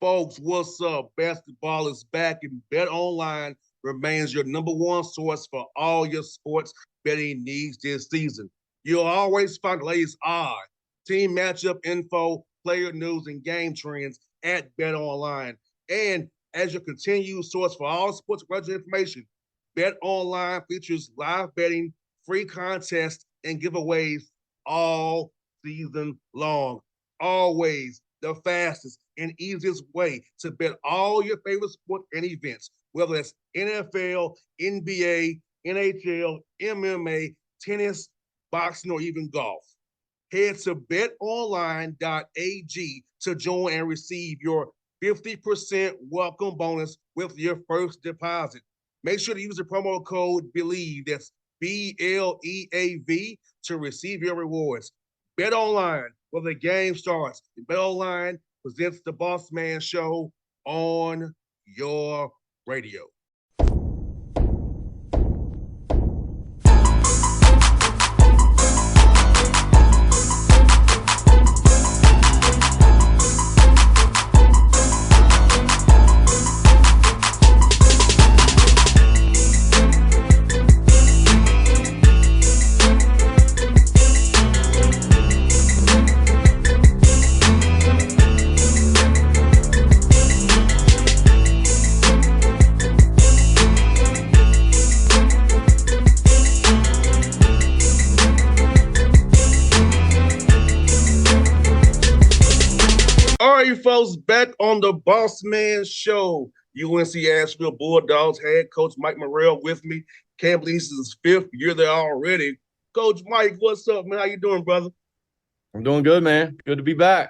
Folks, what's up? Basketball is back, and Bet Online remains your number one source for all your sports betting needs this season. You'll always find the latest odds, team matchup info, player news, and game trends at Bet Online. And as your continued source for all sports related information, Bet Online features live betting, free contests, and giveaways all season long. Always the fastest and easiest way to bet all your favorite sports and events, whether it's NFL, NBA, NHL, MMA, tennis, boxing, or even golf. Head to betonline.ag to join and receive your 50% welcome bonus with your first deposit. Make sure to use the promo code BELIEVE, that's BLEAV, to receive your rewards. Bet Online, where the game starts. Bet Online presents the Bossman Show on your radio. Folks, back on the Bossman Show. UNC Asheville Bulldogs head coach Mike Morrell with me. Can't believe this is his fifth year there already. Coach Mike, what's up, man? How you doing, brother? I'm doing good, man. Good to be back.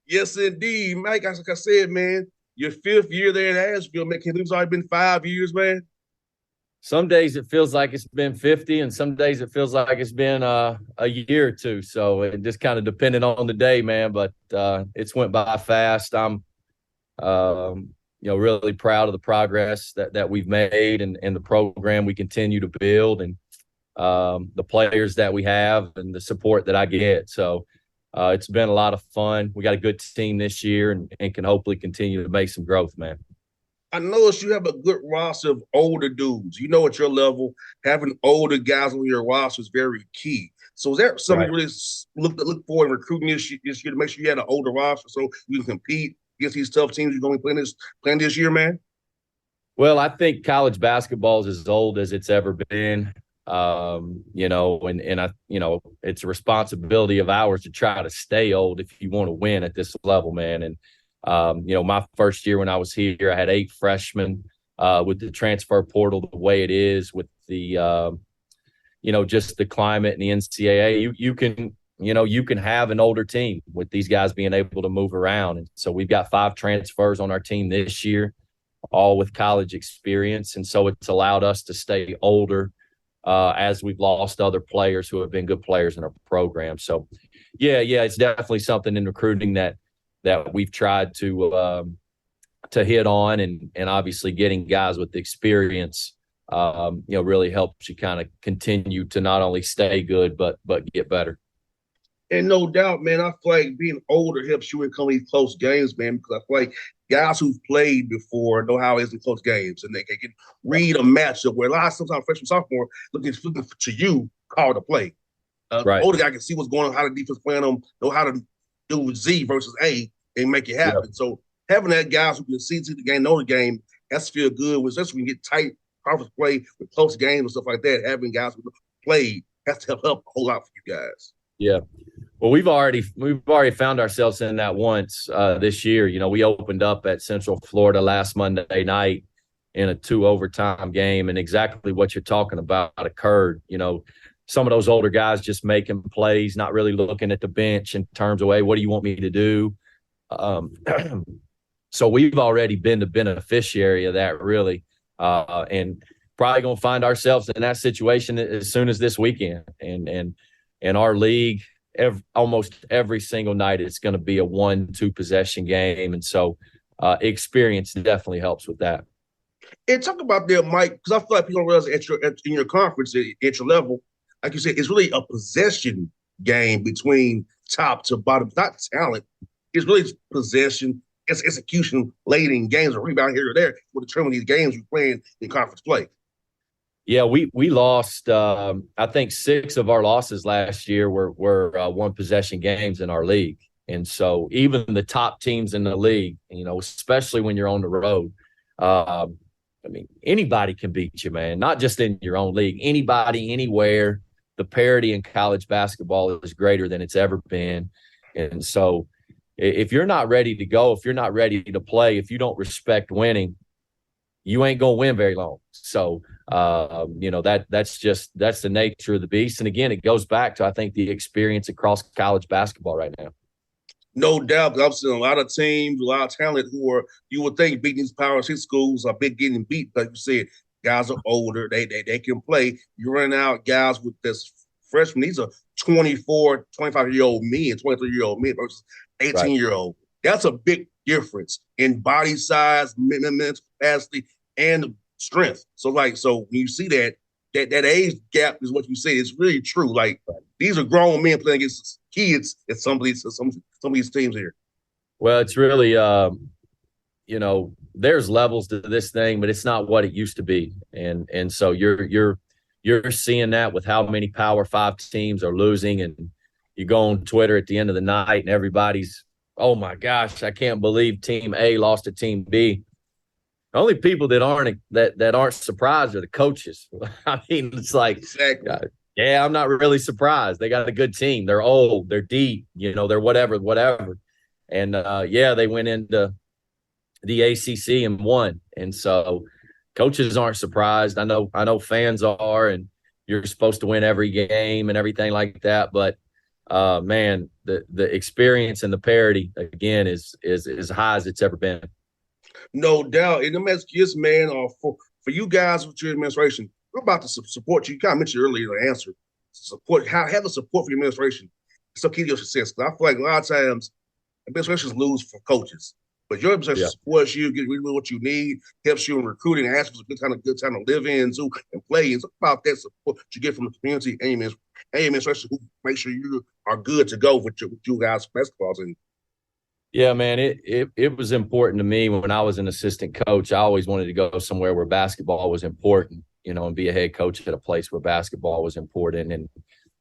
Yes, indeed. Mike, like I said, man, your fifth year there in Asheville, man. Can't believe it's already been 5 years, man. Some days it feels like it's been 50, and some days it feels like it's been a year or two. So it just kind of depended on the day, man. But it's went by fast. I'm, really proud of the progress that we've made and the program we continue to build and the players that we have and the support that I get. So it's been a lot of fun. We got a good team this year and can hopefully continue to make some growth, man. I noticed you have a good roster of older dudes. You know, at your level, having older guys on your roster is very key. So is that something you really look for in recruiting this year to make sure you had an older roster so you can compete against these tough teams you're going to be playing this year, man? Well, I think college basketball is as old as it's ever been. It's a responsibility of ours to try to stay old if you want to win at this level, man. And my first year when I was here, I had 8 freshmen with the transfer portal the way it is with the, just the climate and the NCAA. You can have an older team with these guys being able to move around. And so we've got 5 transfers on our team this year, all with college experience. And so it's allowed us to stay older as we've lost other players who have been good players in our program. So, yeah, it's definitely something in recruiting that we've tried to hit on, and obviously getting guys with experience, really helps you kind of continue to not only stay good, but get better. And no doubt, man, I feel like being older helps you in these close games, man, because I feel like guys who've played before know how it is in close games, and they can read a matchup where a lot of sometimes freshman, sophomore looking to you call the play. Older guy can see what's going on, how the defense playing them, know how to do Z versus A and make it happen. Yep. So having that guys who can see to the game, know the game, that's feel good. Especially when you get tight conference play with close games and stuff like that. Having guys who played has to help a whole lot for you guys. Yeah. Well, we've already found ourselves in that once this year. We opened up at Central Florida last Monday night in a 2 overtime game, and exactly what you're talking about occurred. Some of those older guys just making plays, not really looking at the bench in terms of, hey, what do you want me to do? So we've already been the beneficiary of that, really, and probably going to find ourselves in that situation as soon as this weekend. And our league, almost every single night, it's going to be a 1-2 possession game, and so experience definitely helps with that. And talk about that, Mike, because I feel like people don't realize in your conference at your level, like you said, it's really a possession game between top to bottom. It's not talent. It's really possession, it's execution late in games or rebound here or there will determine these games you're playing in conference play. Yeah, we lost. I think 6 of our losses last year were one possession games in our league, and so even the top teams in the league, especially when you're on the road, I mean, anybody can beat you, man. Not just in your own league, anybody, anywhere. The parity in college basketball is greater than it's ever been, and so if you're not ready to go, if you're not ready to play, if you don't respect winning, you ain't gonna win very long. So that's the nature of the beast. And again, it goes back to, I think, the experience across college basketball right now. No doubt, because I've seen a lot of teams, a lot of talent who are, you would think, beating these Power 6 schools are big getting beat. Like you said, guys are older, they can play. You run out guys with this freshmen. These are 24, 25-year-old men, 23-year-old men versus 18-year-old. That's a big difference in body size, mental capacity, and strength. So when you see that age gap is what you say. It's really true. Like, these are grown men playing against kids at some of these teams here. Well, it's really, there's levels to this thing, but it's not what it used to be. And so you're seeing that with how many Power 5 teams are losing, and you go on Twitter at the end of the night and everybody's, oh my gosh, I can't believe Team A lost to Team B. The only people that aren't surprised are the coaches. I mean, it's like, exactly. Yeah, I'm not really surprised. They got a good team. They're old. They're deep. They're whatever. And they went into the ACC and won. And so coaches aren't surprised. I know fans are, and you're supposed to win every game and everything like that. But man, the experience and the parity again is as high as it's ever been. No doubt. And let me ask you this, man, for you guys with your administration, we're about to support you. You kind of mentioned earlier the answer. Have the support for your administration. So key to your success. Because I feel like a lot of times administrations lose for coaches. But your administration supports you, gives you what you need, helps you in recruiting, asks for a good time to live in too and play. And it's about that support you get from the community and your administration who make sure you are good to go with you guys' basketball team. Yeah, man, it was important to me when I was an assistant coach. I always wanted to go somewhere where basketball was important, and be a head coach at a place where basketball was important. And,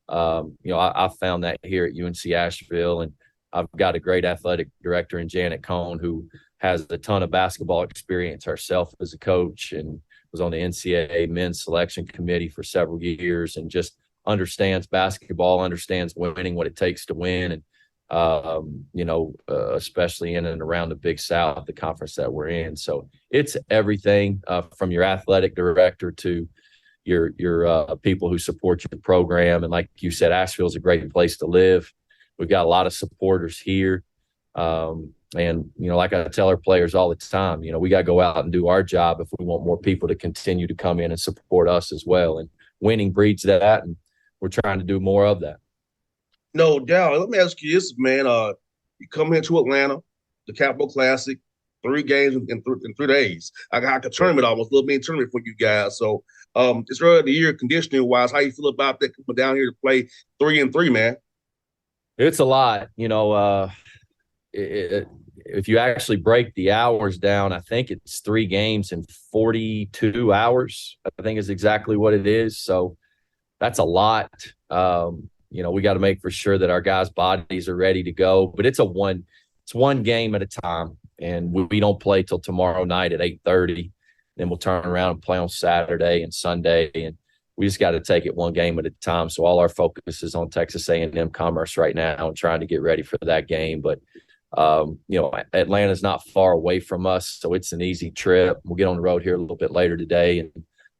I found that here at UNC Asheville, and I've got a great athletic director in Janet Cohn who has a ton of basketball experience herself as a coach and was on the NCAA men's selection committee for several years and just understands basketball, understands winning, what it takes to win. And, especially in and around the Big South, the conference that we're in. So it's everything from your athletic director to your people who support your program. And like you said, Asheville is a great place to live. We've got a lot of supporters here. And like I tell our players all the time, we got to go out and do our job if we want more people to continue to come in and support us as well. And winning breeds that, and we're trying to do more of that. No doubt. Let me ask you this, man. You come here to Atlanta, the Capital Classic, 3 games in 3 days. I got a tournament almost, a little mini tournament for you guys. So it's early in the year conditioning wise. How you feel about that coming down here to play 3-3, man? It's a lot. If you actually break the hours down, I think it's 3 games in 42 hours, I think is exactly what it is. So that's a lot. We got to make for sure that our guys' bodies are ready to go. But it's one game at a time, and we don't play till tomorrow night at 8:30. Then we'll turn around and play on Saturday and Sunday, and we just got to take it one game at a time. So all our focus is on Texas A&M Commerce right now and trying to get ready for that game. But Atlanta's not far away from us, so it's an easy trip. We'll get on the road here a little bit later today, and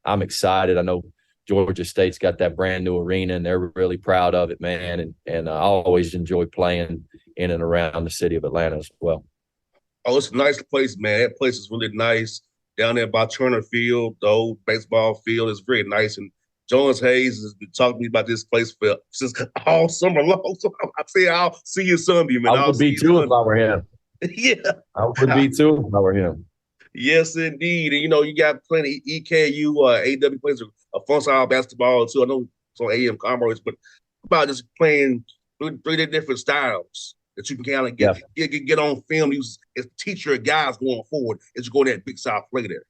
I'm excited. I know Georgia State's got that brand new arena, and they're really proud of it, man. And I always enjoy playing in and around the city of Atlanta as well. Oh, it's a nice place, man. That place is really nice. Down there by Turner Field, the old baseball field is very nice. And Jonas Hayes has been talking to me about this place since all summer long. So I say I'll see you Sunday, man. I would be too if I were him. Yeah. I would be too if I were him. Yes, indeed. And, you got plenty EKU, AW plays a fun style basketball, too. I know it's on AM Commerce, but about just playing 3 different styles. that you can kind of get on film, use as teach your guys going forward as you go in that Big South play there.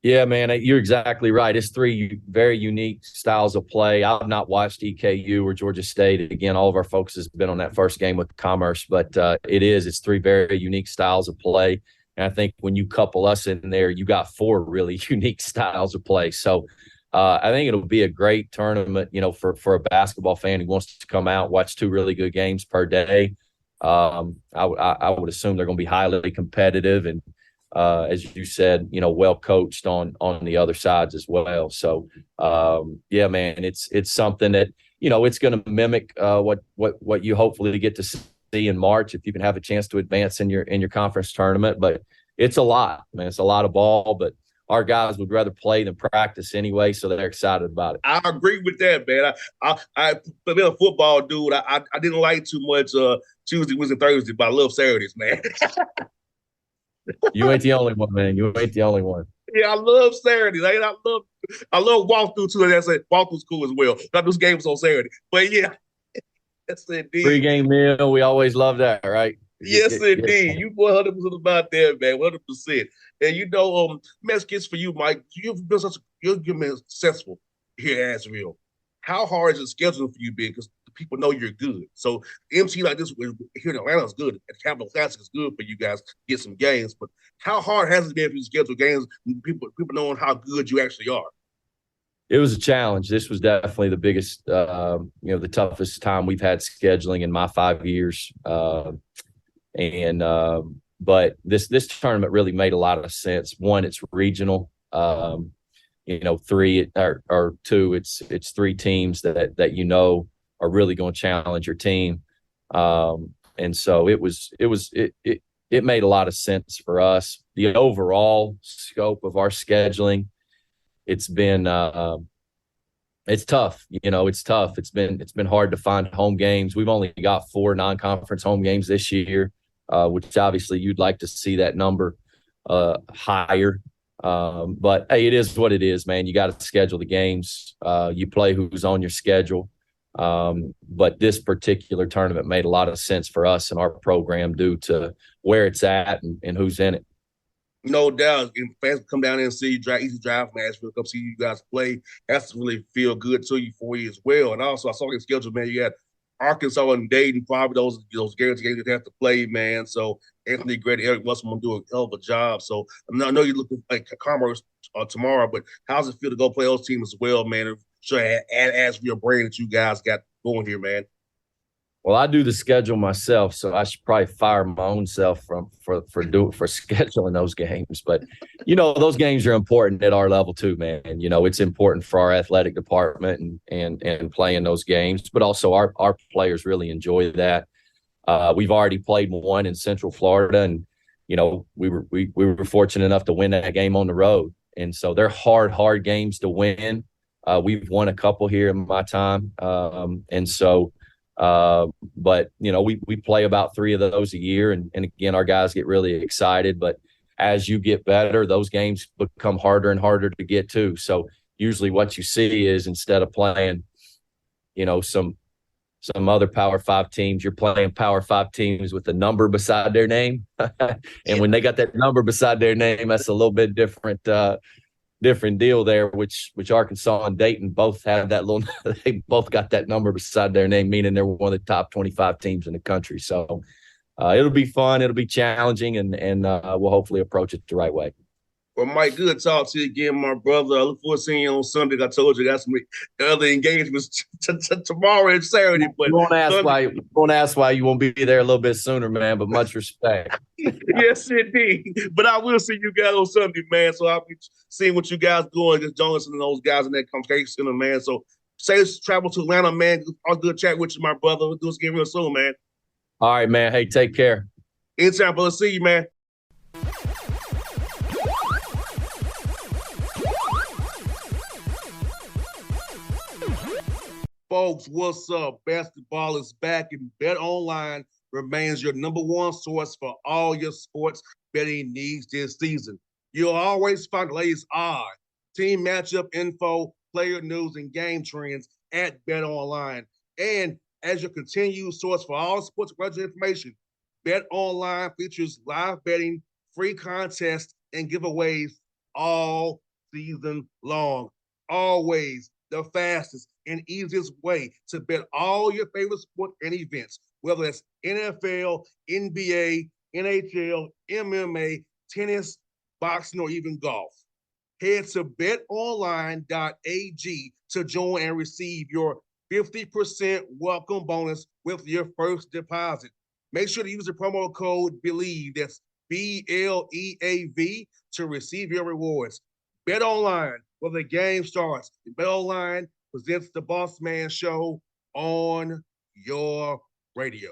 Yeah, man, you're exactly right. It's three very unique styles of play. I've not watched EKU or Georgia State. Again, all of our focus has been on that first game with Commerce, but it's three very unique styles of play. And I think when you couple us in there, you got four really unique styles of play. So I think it'll be a great tournament, for a basketball fan who wants to come out, watch two really good games per day. I would assume they're going to be highly competitive and, as you said, well coached on the other sides as well. So, yeah, man, it's something that, it's going to mimic what you hopefully get to see in March if you can have a chance to advance in your conference tournament. But it's a lot, man. It's a lot of ball, but our guys would rather play than practice anyway, so they're excited about it. I agree with that, man. I being a football dude, I didn't like too much Tuesday, Wednesday, Thursday, but I love Saturdays, man. You ain't the only one, man. You ain't the only one. Yeah, I love Saturdays. I love walkthrough too. That's it. Walkthrough's cool as well. Not those games on Saturday, but yeah, that's indeed. Pre-game meal, we always love that, right? Yes, indeed. You 100% about that, man. 100%. And messages for you, Mike. You've been you've been successful here at Asheville. How hard is it scheduling for you, been? Because people know you're good. So MC like this here in Atlanta is good. At Capital Classic is good for you guys to get some games. But how hard has it been for you to schedule games? People knowing how good you actually are. It was a challenge. This was definitely the biggest, the toughest time we've had scheduling in my 5 years. But this tournament really made a lot of sense. One, it's regional. Three or two, it's three teams that are really going to challenge your team. And so it made a lot of sense for us. The overall scope of our scheduling, it's been it's tough. It's tough. It's been hard to find home games. We've only got 4 non-conference home games this year, which obviously you'd like to see that number higher. But hey, it is what it is, man. You got to schedule the games. You play who's on your schedule. But this particular tournament made a lot of sense for us and our program due to where it's at and who's in it. No doubt. And fans come down there and see you easy drive from Asheville, come see you guys play. That's really feel good to you for you as well. And also, I saw your schedule, man. You had Arkansas and Dayton, probably those guaranteed games they have to play, man. So Anthony Gray, Eric Musselman do a hell of a job. So I know you're looking like Commerce tomorrow, but how's it feel to go play those teams as well, man? Sure, add Asheville brain that you guys got going here, man. Well, I do the schedule myself, so I should probably fire my own self for scheduling those games. But those games are important at our level too, man. It's important for our athletic department and playing those games, but also our players really enjoy that. We've already played one in Central Florida, and we were fortunate enough to win that game on the road, and so they're hard games to win. We've won a couple here in my time, and so. But we play about 3 of those a year, and again, our guys get really excited. But as you get better, those games become harder and harder to get to. So usually, what you see is instead of playing, some other Power 5 teams, you're playing Power 5 teams with a number beside their name, and when they got that number beside their name, that's a little bit different deal there, which Arkansas and Dayton both have that little they both got that number beside their name, meaning they're one of the top 25 teams in the country. So it'll be fun, it'll be challenging, and we'll hopefully approach it the right way. Well, Mike, good talk to you again, my brother. I look forward to seeing you on Sunday. I told you I got some other engagements tomorrow and Saturday. But you won't ask why you won't be there a little bit sooner, man. But much respect. Yes, indeed. But I will see you guys on Sunday, man. So I'll be seeing what you guys doing. Just joining some of those guys in that conversation center, man. So safe travel to Atlanta, man. I'll good chat with you, my brother. We'll do this again real soon, man. All right, man. Hey, take care. Anytime, brother. See you, man. Folks, what's up? Basketball is back, and Bet Online remains your #1 source for all your sports betting needs this season. You'll always find the latest odds, team matchup info, player news, and game trends at Bet Online. And as your continued source for all sports-related information. Bet Online features live betting, free contests, and giveaways all season long. Always the fastest and easiest way to bet all your favorite sports and events, whether it's NFL, NBA, NHL, MMA, tennis, boxing, or even golf. Head to betonline.ag to join and receive your 50% welcome bonus with your first deposit. Make sure to use the promo code BELIEVE, that's BLEAV, to receive your rewards. Bet Online, where the game starts. Bet Online presents the Bossman Show on your radio.